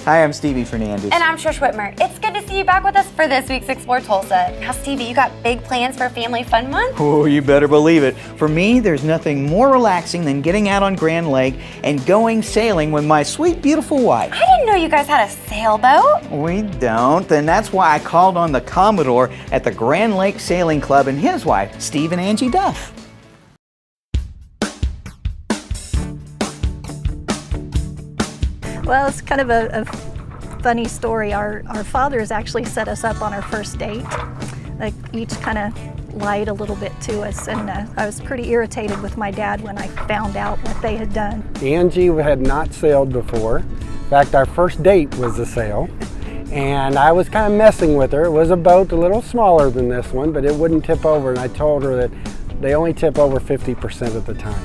Hi, I'm Stevie Fernandez. And I'm Trish Whitmer. It's good to see you back with us for this week's Explore Tulsa. Now, Stevie, you got big plans for Family Fun Month? Oh, you better believe it. For me, there's nothing more relaxing than getting out on Grand Lake and going sailing with my sweet, beautiful wife. I didn't know you guys had a sailboat. We don't, and that's why I called on the Commodore at the Grand Lake Sailing Club and his wife, Steve and Angie Duff. Well, it's kind of a funny story. Our fathers actually set us up on our first date. Like, each kind of lied a little bit to us, and I was pretty irritated with my dad when I found out what they had done. Angie had not sailed before. In fact, our first date was a sail, and I was kind of messing with her. It was a boat a little smaller than this one, but it wouldn't tip over, and I told her that they only tip over 50% of the time.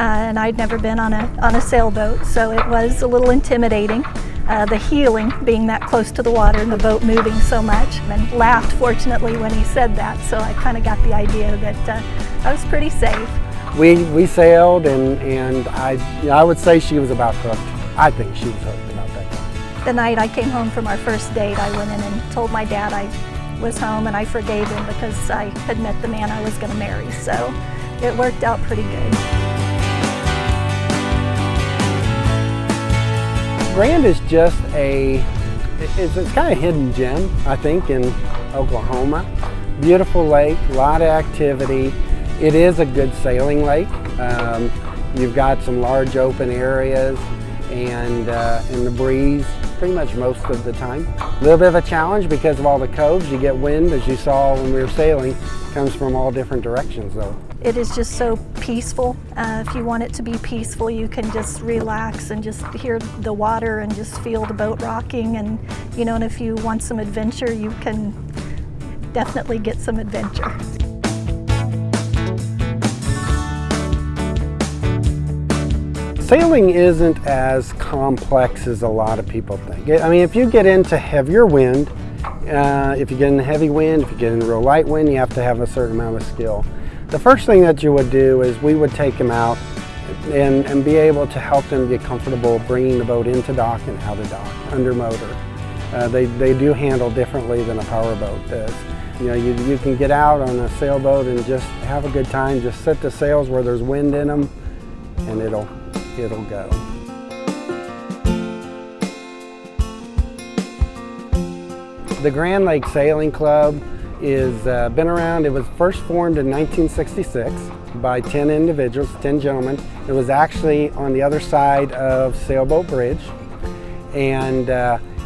And I'd never been on a sailboat, so it was a little intimidating. The heeling, being that close to the water and the boat moving so much, and laughed fortunately when he said that, so I kind of got the idea that I was pretty safe. We sailed, and I would say she was about hooked. I think she was hooked about that time. The night I came home from our first date, I went in and told my dad I was home, and I forgave him because I had met the man I was going to marry, so it worked out pretty good. Grand is just it's kind of a hidden gem, I think, in Oklahoma. Beautiful lake, a lot of activity. It is a good sailing lake. You've got some large open areas and the breeze pretty much most of the time. A little bit of a challenge because of all the coves. You get wind, as you saw when we were sailing, comes from all different directions though. It is just so peaceful. If you want it to be peaceful, you can just relax and just hear the water and just feel the boat rocking. And and if you want some adventure, you can definitely get some adventure. Sailing isn't as complex as a lot of people think. I mean, if you get into heavier wind, if you get in heavy wind, if you get in real light wind, you have to have a certain amount of skill. The first thing that you would do is we would take them out and be able to help them get comfortable bringing the boat into dock and out of dock under motor. They do handle differently than a power boat does. You can get out on a sailboat and just have a good time. Just set the sails where there's wind in them, and it'll go. The Grand Lake Sailing Club is been around. It was first formed in 1966 by 10 individuals, 10 gentlemen. It was actually on the other side of Sailboat Bridge, and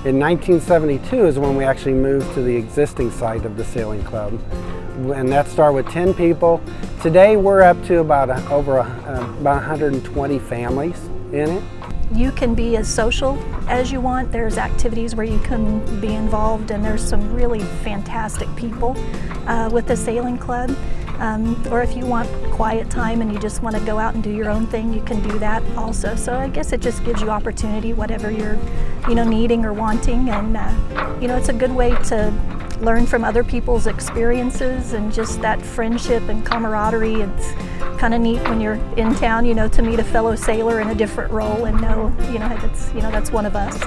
in 1972 is when we actually moved to the existing site of the sailing club, and that started with 10 people. Today we're up to about 120 families in it. You can be as social as you want. There's activities where you can be involved, and there's some really fantastic people with the sailing club. Or if you want quiet time and you just want to go out and do your own thing, you can do that also. So I guess it just gives you opportunity, whatever you're needing or wanting, and it's a good way to learn from other people's experiences and just that friendship and camaraderie. It's kind of neat when you're in town, to meet a fellow sailor in a different role and know, that's one of us.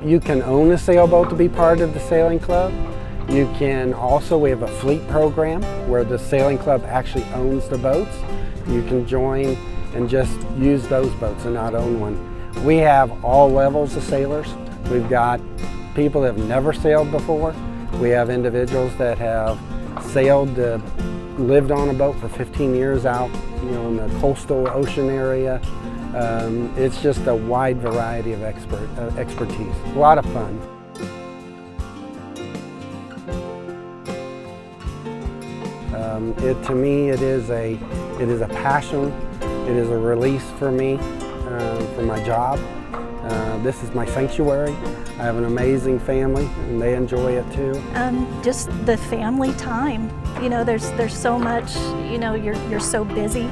You can own a sailboat to be part of the sailing club. You can also, we have a fleet program where the sailing club actually owns the boats. You can join and just use those boats and not own one. We have all levels of sailors. We've got people that have never sailed before. We have individuals that have sailed, lived on a boat for 15 years out, in the coastal ocean area. It's just a wide variety of expertise. A lot of fun. To me, it is a passion. It is a release for me, for my job. This is my sanctuary. I have an amazing family, and they enjoy it too. Just the family time. There's so much. You're so busy,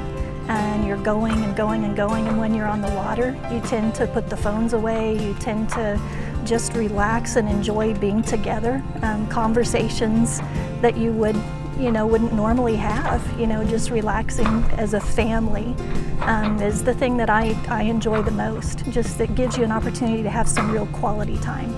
and you're going and going and going. And when you're on the water, you tend to put the phones away. You tend to just relax and enjoy being together. Conversations that you would wouldn't normally have. Just relaxing as a family is the thing that I enjoy the most. Just that gives you an opportunity to have some real quality time.